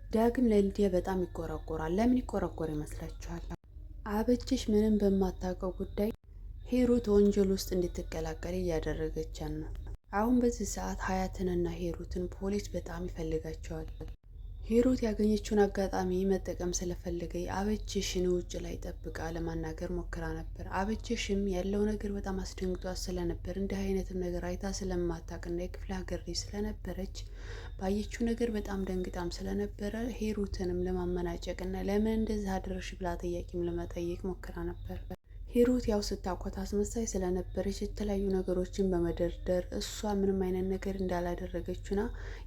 ዳግም ለሊዲያ በጣም ይቆረቆራል። ለምን ይቆረቆር ይመስላችኋል? አበችሽ ምንም በማታውቀው ጉዳይ ሂሩት ወንጀል ውስጥ እንድትቀላቀል እያደረገቻት ነው። አሁን በዚህ ሰዓት ሀያትንና ሂሩትን ፖሊስ በጣም ይፈልጋቸዋል። ሂሩት ያገኘችውን አጋጣሚ መጠቀም ስለፈለገ አበችሽን ውጭ ላይ ጠብቃ ለማናገር ሞክራ ነበር። አበችሽም ያለው ነገር በጣም አስደንግጧት ስለነበር እንዲህ አይነትም ነገር አይታ ስለማታውቅና የክፍለ ሀገር ልጅ ስለነበረች ባየችው ነገር በጣም ደንግጣም ስለነበረ ሂሩትንም ለማመናጨቅና ለምን እንደዚህ አደረሽ ብላ ጥያቄም ለመጠየቅ ሞክራ ነበር። ሂሩት ያው ስታውቋት አስመሳይ ስለነበረች የተለያዩ ነገሮችን በመደርደር እሷ ምንም አይነት ነገር እንዳላደረገችና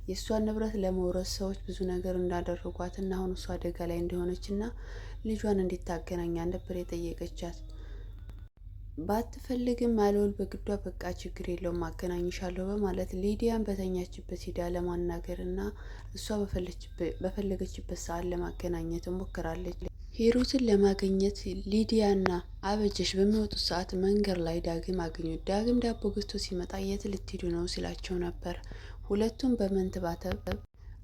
የእሷን ንብረት ለመውረስ ሰዎች ብዙ ነገር እንዳደረጓት እና አሁን እሷ አደጋ ላይ እንደሆነችና ልጇን እንዲታገናኛ ነበር የጠየቀቻት። ባትፈልግም አልወል በግዷ በቃ ችግር የለውም አገናኝሻለሁ በማለት ሊዲያን በተኛችበት ሂዳ ለማናገር እና እሷ በፈለገችበት ሰዓት ለማገናኘት ሞክራለች። ሂሩትን ለማግኘት ሊዲያና አበጀሽ በሚወጡት ሰዓት መንገድ ላይ ዳግም አገኙት። ዳግም ዳቦ ገዝቶ ሲመጣ የት ልትሄዱ ነው ሲላቸው ነበር። ሁለቱም በመንተባተብ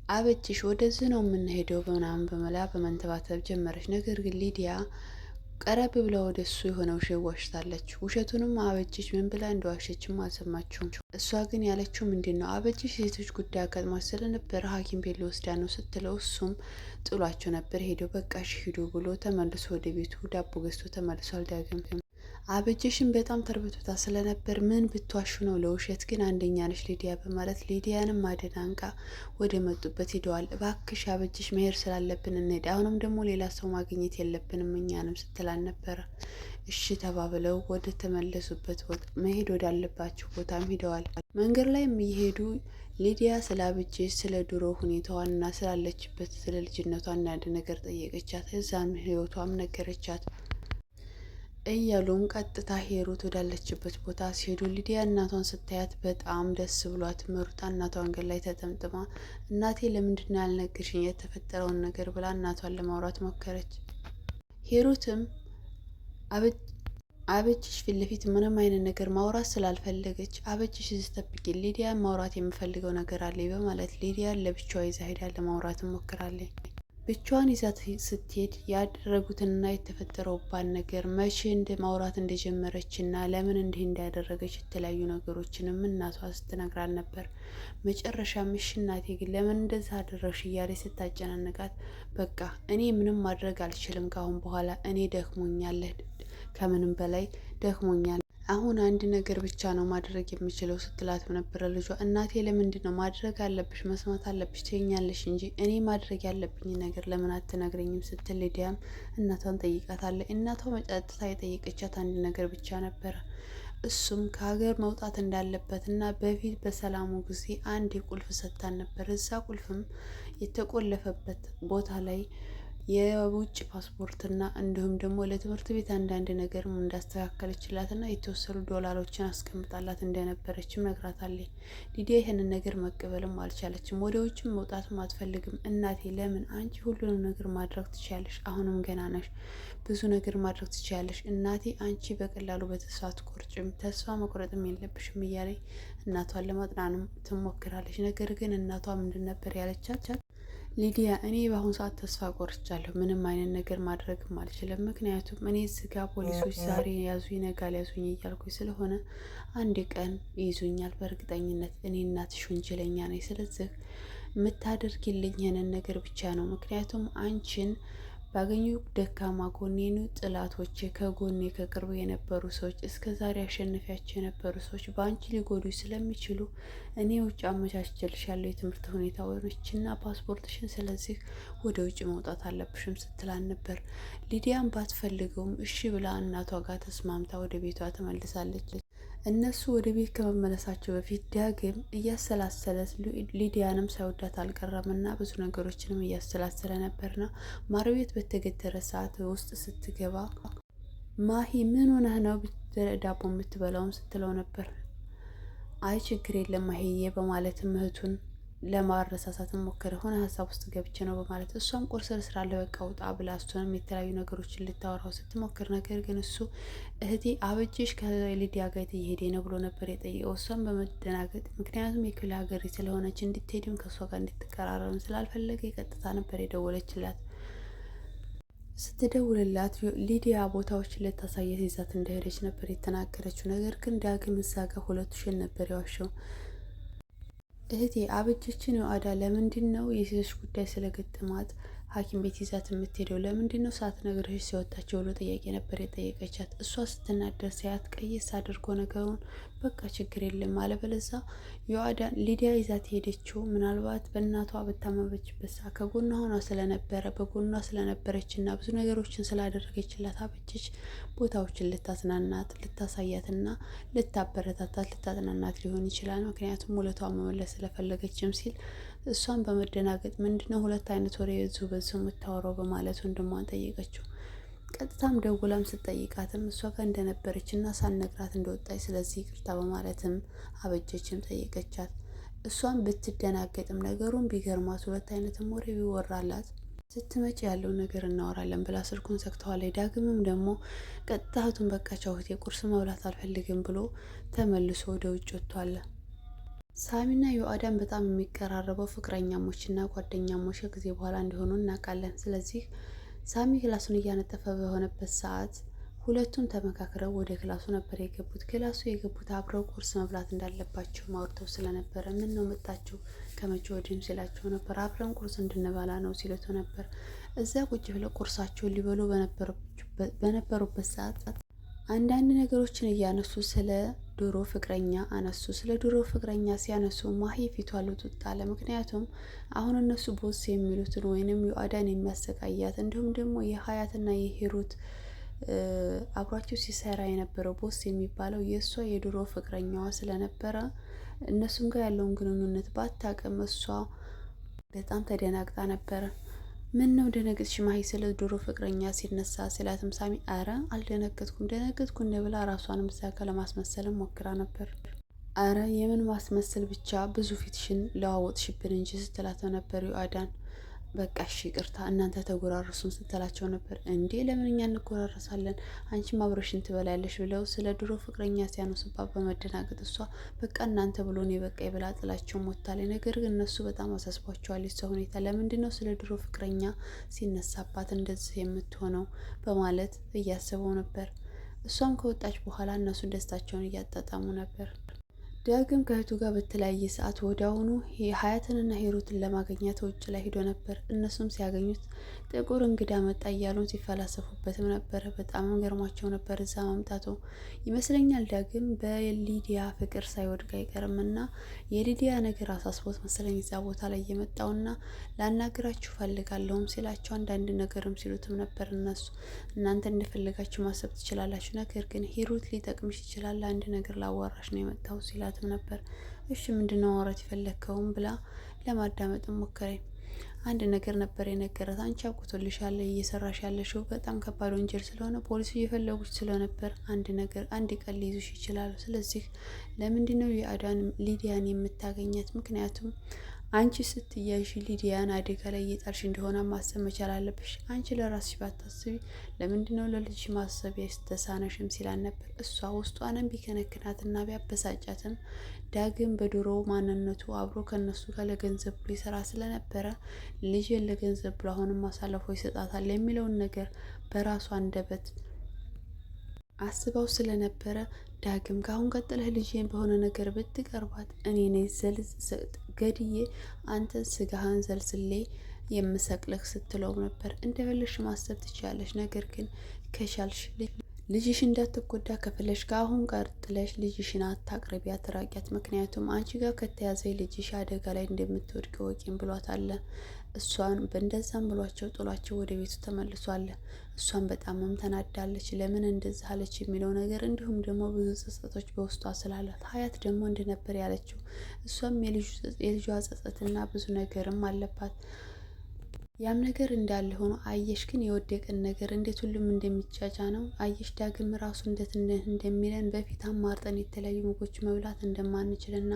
አበጀሽ ወደዚህ ነው የምንሄደው ምናምን በመላ በመንተባተብ ጀመረች። ነገር ግን ሊዲያ ቀረብ ብላ ወደ እሱ የሆነ ውሸት ዋሽታለች። ውሸቱንም አበጀሽ ምን ብላ እንደዋሸችም አልሰማችውም። እሷ ግን ያለችው ምንድን ነው አበጀሽ የሴቶች ጉዳይ አጋጥሟት ስለነበረ ሐኪም ቤት ሊወስዳ ነው ስትለው እሱም ጥሏቸው ነበር ሄደው በቃሽ ሂዱ ብሎ ተመልሶ ወደ ቤቱ ዳቦ ገዝቶ ተመልሷል። ዳግም አበጀሽን በጣም ተርበትብታ ስለነበር ምን ብትዋሹ ነው ለውሸት ግን አንደኛ ነች ሊዲያ በማለት ሊዲያንም አደናንቃ ወደ መጡበት ሄደዋል። እባክሽ አበጀሽ መሄድ ስላለብን እንሄድ፣ አሁንም ደግሞ ሌላ ሰው ማግኘት የለብንም እኛንም ስትላል ነበረ። እሺ ተባብለው ወደ ተመለሱበት መሄድ ወዳለባቸው ቦታም ሄደዋል። መንገድ ላይም እየሄዱ ሊዲያ ስለ አበጀሽ ስለ ድሮ ሁኔታዋና ስላለችበት ስለ ልጅነቷ አንዳንድ ነገር ጠየቀቻት። እዛም ህይወቷም ነገረቻት። እያሉም ቀጥታ ሂሩት ወዳለችበት ቦታ ሲሄዱ ሊዲያ እናቷን ስታያት በጣም ደስ ብሏት መሩጣ እናቷ አንገት ላይ ተጠምጥማ እናቴ ለምንድነው ያልነገርሽኝ የተፈጠረውን ነገር ብላ እናቷን ለማውራት ሞከረች። ሂሩትም አበጀሽ ፊት ለፊት ምንም አይነት ነገር ማውራት ስላልፈለገች አበጀሽ ስትጠብቂ ሊዲያን ማውራት የምፈልገው ነገር አለ በማለት ሊዲያን ለብቻዋ ይዛ ሄዳ ለማውራት ሞክራለች። ብቻዋን ይዛት ስትሄድ ያደረጉትንና የተፈጠረውባት ነገር መቼ እንደ ማውራት እንደጀመረችና ለምን እንዲህ እንዳያደረገች የተለያዩ ነገሮችንም እናቷ ስትነግራል ነበር። መጨረሻም እሺ እናቴ ግን ለምን እንደዛ አደረግሽ እያለች ስታጨናንቃት በቃ እኔ ምንም ማድረግ አልችልም ካሁን በኋላ እኔ ደክሞኛል፣ ከምንም በላይ ደክሞኛል አሁን አንድ ነገር ብቻ ነው ማድረግ የምችለው ስትላት ነበረ ልጇ። እናቴ ለምንድን ነው ማድረግ አለብሽ መስማት አለብሽ ትኛለሽ እንጂ እኔ ማድረግ ያለብኝ ነገር ለምን አትነግረኝም ስትል ሊዲያም እናቷን ጠይቃታለች። እናቷ መጨረሻ የጠየቀቻት አንድ ነገር ብቻ ነበረ። እሱም ከሀገር መውጣት እንዳለበት እና በፊት በሰላሙ ጊዜ አንድ ቁልፍ ሰጥታን ነበር። እዛ ቁልፍም የተቆለፈበት ቦታ ላይ የውጭ ፓስፖርትና እንዲሁም ደግሞ ለትምህርት ቤት አንዳንድ ነገር እንዳስተካከለችላትና የተወሰኑ ዶላሮችን አስቀምጣላት እንደነበረችም ነግራታለች። ሊዲያ ይህንን ነገር መቀበልም አልቻለችም። ወደ ውጭም መውጣትም አትፈልግም። እናቴ ለምን አንቺ ሁሉንም ነገር ማድረግ ትችያለሽ፣ አሁንም ገና ነሽ፣ ብዙ ነገር ማድረግ ትችያለሽ እናቴ፣ አንቺ በቀላሉ በተስፋ አትቆርጭም፣ ተስፋ መቁረጥም የለብሽም እያለች እናቷን ለማጥናንም ትሞክራለች። ነገር ግን እናቷ ምንድን ነበር ያለቻት? ሊዲያ እኔ በአሁኑ ሰዓት ተስፋ ቆርጫለሁ፣ ምንም አይነት ነገር ማድረግም አልችልም። ምክንያቱም እኔ ስጋ ፖሊሶች ዛሬ ያዙኝ ነገ ያዙኝ እያልኩኝ ስለሆነ አንድ ቀን ይይዙኛል በእርግጠኝነት። እኔ እናትሽ ወንጀለኛ ነኝ። ስለዚህ የምታደርጊልኝ ይህንን ነገር ብቻ ነው። ምክንያቱም አንቺን ባገኙ ደካማ ጎኔኑ ጥላቶቼ ከጎኔ ከቅርቡ የነበሩ ሰዎች እስከ ዛሬ አሸነፊያቸው የነበሩ ሰዎች በአንቺ ሊጎዱ ስለሚችሉ እኔ ውጭ አመቻችልሻለሁ የትምህርት ሁኔታዎችና ፓስፖርትሽን፣ ስለዚህ ወደ ውጭ መውጣት አለብሽም ስትላን ነበር። ሊዲያን ባትፈልገውም እሺ ብላ እናቷ ጋር ተስማምታ ወደ ቤቷ ተመልሳለች። እነሱ ወደ ቤት ከመመለሳቸው በፊት ዳግም እያሰላሰለ ሊዲያንም ሳይወዳት አልቀረም እና ብዙ ነገሮችንም እያሰላሰለ ነበርና ማር ቤት በተገተረ ሰዓት ውስጥ ስትገባ ማሂ ምን ሆነህ ነው ዳቦ የምትበላውም ስትለው ነበር። አይ ችግር የለም ማሂዬ በማለትም እህቱን ለማረሳሳት ሞከረ። የሆነ ሀሳብ ውስጥ ገብቼ ነው በማለት እሷም ቁርስ ልስራለሁ በቃ ውጣ ብላ እሷንም የተለያዩ ነገሮችን ልታወራው ስትሞክር፣ ነገር ግን እሱ እህቴ አበጀሽ ከሊዲያ ጋር እየሄደ ነው ብሎ ነበር የጠየቀው። እሷም በመደናገጥ ምክንያቱም የክፍለ ሀገር ስለሆነች እንድትሄድም ከእሷ ጋር እንድትቀራረብም ስላልፈለገ የቀጥታ ነበር የደወለችላት። ስትደውልላት ሊዲያ ቦታዎችን ልታሳየት ይዛት እንደሄደች ነበር የተናገረችው። ነገር ግን ዳግም እዛ ጋር ሁለቱ ሽን ነበር ያዋሸው። እህቴ አበጀችን የዋዳ ለምንድን ነው የሴቶች ጉዳይ ስለገጠማት ሐኪም ቤት ይዛት የምትሄደው ለምንድን ነው ሳትነግርሽ ሲወጣቸው ብሎ ጥያቄ ነበር የጠየቀቻት። እሷ ስትናደር ሳያት ቀይስ አድርጎ ነገሩን በቃ ችግር የለም አለበለዛ የዋዳን ሊዲያ ይዛት ሄደችው ምናልባት በእናቷ በታመመችበት ሰዓት ከጎኗ ሆኗ ስለነበረ በጎኗ ስለነበረች እና ብዙ ነገሮችን ስላደረገችላት አበጀች ቦታዎችን ልታዝናናት ልታሳያትና ልታበረታታት ልታዝናናት ሊሆን ይችላል። ምክንያቱም ውለቷ መመለስ ስለፈለገችም ሲል እሷን በመደናገጥ ምንድነው ሁለት አይነት ወሬ በዙ የምታወራው በማለት ወንድሟን ጠየቀችው። ቀጥታም ደውላም ስትጠይቃትም እሷ ጋር እንደነበረች እና ሳትነግራት እንደወጣች ስለዚህ ይቅርታ በማለትም አበጀችም ጠየቀቻት። እሷን ብትደናገጥም ነገሩን ቢገርማት ሁለት አይነትም ወሬ ቢወራላት ስትመጪ ያለው ነገር እናወራለን ብላ ስልኩን ዘግተዋለች። ዳግምም ደግሞ ቀጥታ እህቱን በቃ ቻው እህቴ ቁርስ መብላት አልፈልግም ብሎ ተመልሶ ወደ ውጭ ወጥቷል። ሳሚና ዮአዳን በጣም የሚቀራረበው ፍቅረኛሞች እና ጓደኛሞች ከጊዜ በኋላ እንደሆኑ እናውቃለን። ስለዚህ ሳሚ ክላሱን እያነጠፈ በሆነበት ሰዓት ሁለቱም ተመካክረው ወደ ክላሱ ነበር የገቡት። ክላሱ የገቡት አብረው ቁርስ መብላት እንዳለባቸው ማውርተው ስለነበረ ምን ነው መጣችሁ ከመቼ ወዲህም ሲላቸው ነበር። አብረን ቁርስ እንድንበላ ነው ሲሉት ነበር። እዛ ቁጭ ብለው ቁርሳቸውን ሊበሉ በነበሩበት ሰዓት አንዳንድ ነገሮችን እያነሱ ስለ ድሮ ፍቅረኛ አነሱ። ስለ ድሮ ፍቅረኛ ሲያነሱ ማሂ ፊቷ ልውጥ አለ። ምክንያቱም አሁን እነሱ ቦስ የሚሉትን ወይንም ዮአዳን የሚያሰቃያት እንዲሁም ደግሞ የሀያትና የሂሩት አብሯቸው ሲሰራ የነበረው ቦስ የሚባለው የእሷ የድሮ ፍቅረኛዋ ስለነበረ እነሱም ጋር ያለውን ግንኙነት ባታውቅም እሷ በጣም ተደናግጣ ነበረ። ምን ነው ደነገጥሽ ማሂ ስለ ድሮ ፍቅረኛ ሲነሳ ስላትም ሳሚ አረ አልደነገጥኩም ደነገጥኩ ብላ ራሷንም እዛ ጋር ለማስመሰልም ሞክራ ነበር። አረ የምን ማስመሰል ብቻ ብዙ ፊትሽን ለዋወጥሽብን እንጂ ስትላተው ነበር ዮአዳን። በቃ እሺ ይቅርታ እናንተ ተጎራረሱን ስትላቸው ነበር። እንዴ ለምን እኛ እንጎራረሳለን አንቺም አብረሽን ትበላለሽ ብለው ስለ ድሮ ፍቅረኛ ሲያነሱባት በመደናገጥ እሷ በቃ እናንተ ብሎ ነው በቃ ይብላ ጥላቸው ሞታለች። ነገር ግን እነሱ በጣም አሳስቧቸዋል የሷ ሁኔታ። ለምንድን ነው ስለ ድሮ ፍቅረኛ ሲነሳባት እንደዚህ የምትሆነው በማለት እያሰበው ነበር። እሷም ከወጣች በኋላ እነሱ ደስታቸውን እያጣጣሙ ነበር። ዳግም ከእህቱ ጋር በተለያየ ሰዓት ወዲያውኑ ሀያትንና ሂሩትን ለማግኘት ውጭ ላይ ሂዶ ነበር። እነሱም ሲያገኙት ጥቁር እንግዳ መጣ እያሉን ሲፈላሰፉበትም ነበረ። በጣም ገርሟቸው ነበር እዛ መምጣቱ ይመስለኛል። ዳግም በሊዲያ ፍቅር ሳይወድቅ አይቀርም እና የሊዲያ ነገር አሳስቦት መሰለኝ እዛ ቦታ ላይ የመጣውና ላናግራችሁ ፈልጋለሁም ሲላቸው አንዳንድ ነገርም ሲሉትም ነበር። እነሱ እናንተ እንደፈለጋችሁ ማሰብ ትችላላችሁ፣ ነገር ግን ሂሩት ሊጠቅምሽ ይችላል፣ አንድ ነገር ላዋራሽ ነው የመጣው ሲላትም ነበር። እሺ ምንድነው ማውራት የፈለግከውም ብላ ለማዳመጥም ሞከረኝ። አንድ ነገር ነበር የነገራት። አንቺ አውቅቶልሻል እየሰራሽ ያለሽው በጣም ከባድ ወንጀል ስለሆነ ፖሊስ እየፈለጉች ስለነበር አንድ ቀን ሊይዙሽ ይችላሉ። ስለዚህ ለምንድነው የአዳን ሊዲያን የምታገኛት? ምክንያቱም አንቺ ስትያዥ ሊዲያን አደጋ ላይ እየጣልሽ እንደሆነ ማሰብ መቻል አለብሽ። አንቺ ለራስሽ ባታስቢ ለምንድነው ለልጅ ማሰብ ያስተሳነሽም ሲላን ነበር። እሷ ውስጧንም ቢከነክናትና ቢያበሳጫትም ዳግም በድሮ ማንነቱ አብሮ ከነሱ ጋር ለገንዘብ ብሎ ይሰራ ስለነበረ ልጅን ለገንዘብ ብሎ አሁንም አሳልፎ ይሰጣታል የሚለውን ነገር በራሷ አንደበት አስባው ስለነበረ ዳግም ከአሁን ቀጥለህ ልጅን በሆነ ነገር ብትቀርባት እኔ ነኝ ገድዬ አንተን ስጋህን ዘልዝሌ የምሰቅልህ ስትለውም ነበር። እንደበለሽ ማሰብ ትችላለሽ፣ ነገር ግን ከቻልሽ ልጅሽ እንዳትጎዳ ከፈለሽ ከአሁን ጋር ጥለሽ ልጅሽን አታቅርቢ፣ አትራቂያት። ምክንያቱም አንቺ ጋር ከተያዘ ልጅሽ አደጋ ላይ እንደምትወድቅ ወቂም ብሏት አለ። እሷን በእንደዛም ብሏቸው ጥሏቸው ወደ ቤቱ ተመልሷል። እሷን በጣምም ተናዳለች። ለምን እንደዚህ አለች የሚለው ነገር እንዲሁም ደግሞ ብዙ ጸጸቶች በውስጧ ስላላት ሀያት ደግሞ እንደነበር ያለችው እሷም የልጇ ጸጸትና ብዙ ነገርም አለባት። ያም ነገር እንዳለ ሆኖ አየሽ ግን የወደቀን ነገር እንዴት ሁሉም እንደሚጫጫ ነው። አየሽ ዳግም ራሱ እንዴት እንደሚለን በፊት አማርጠን የተለያዩ ምግቦች መብላት እንደማንችልና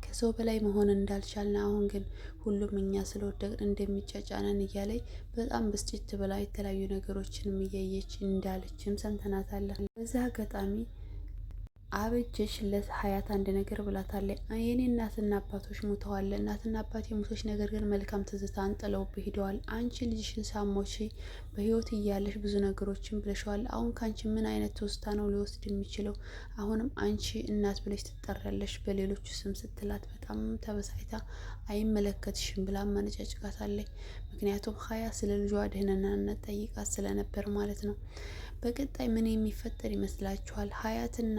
ከሰው በላይ መሆን እንዳልቻልን፣ አሁን ግን ሁሉም እኛ ስለወደቅን እንደሚጫጫነን እያለኝ በጣም ብስጭት ብላ የተለያዩ ነገሮችንም እያየች እንዳለችም ሰምተናታለን። በዚህ አጋጣሚ አበጀሽ ለሀያት አንድ ነገር ብላታለች። የኔ እናትና አባቶች ሞተዋል። እናትና አባት የሞቶች ነገር ግን መልካም ትዝታን ጥለውብህ ሄደዋል። አንቺ ልጅሽን ሳሞች በህይወት እያለሽ ብዙ ነገሮችን ብለሽዋል። አሁን ከአንቺ ምን አይነት ትውስታ ነው ሊወስድ የሚችለው? አሁንም አንቺ እናት ብለሽ ትጠሪያለሽ በሌሎቹ ስም ስትላት በጣም ተበሳይታ አይመለከትሽም ብላ ማነጫጭቃታለች። ምክንያቱም ሀያ ስለ ልጇ ደህንነት ጠይቃት ስለነበር ማለት ነው። በቀጣይ ምን የሚፈጠር ይመስላችኋል? ሀያትና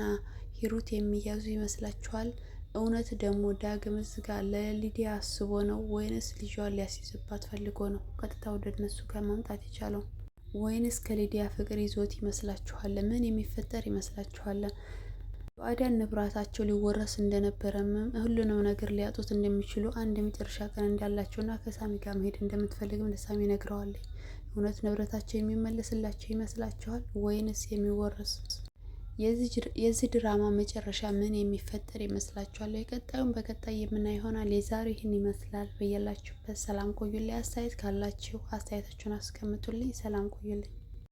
ሂሩት የሚያዙ ይመስላችኋል? እውነት ደግሞ ዳግም እዚህ ጋር ለሊዲያ አስቦ ነው ወይንስ ልጇን ሊያስይዝባት ፈልጎ ነው ቀጥታ ወደ እነሱ ጋር ማምጣት የቻለው? ወይንስ ከሊዲያ ፍቅር ይዞት ይመስላችኋል? ምን የሚፈጠር ይመስላችኋል? ባዕዳን ንብረታቸው ሊወረስ እንደነበረም ሁሉንም ነገር ሊያጡት እንደሚችሉ አንድ መጨረሻ ቀን እንዳላቸውና ከሳሚ ጋር መሄድ እንደምትፈልግም ለሳሚ ነግረዋለች። እውነት ንብረታቸው የሚመለስላቸው ይመስላችኋል ወይንስ የሚወረስ? የዚህ ድራማ መጨረሻ ምን የሚፈጠር ይመስላችኋል? የቀጣዩን በቀጣይ የምናይ ይሆናል። የዛሬው ይህን ይመስላል። በያላችሁበት ሰላም ቆዩልኝ። አስተያየት ካላችሁ አስተያየታችሁን አስቀምጡልኝ። ሰላም ቆዩልኝ።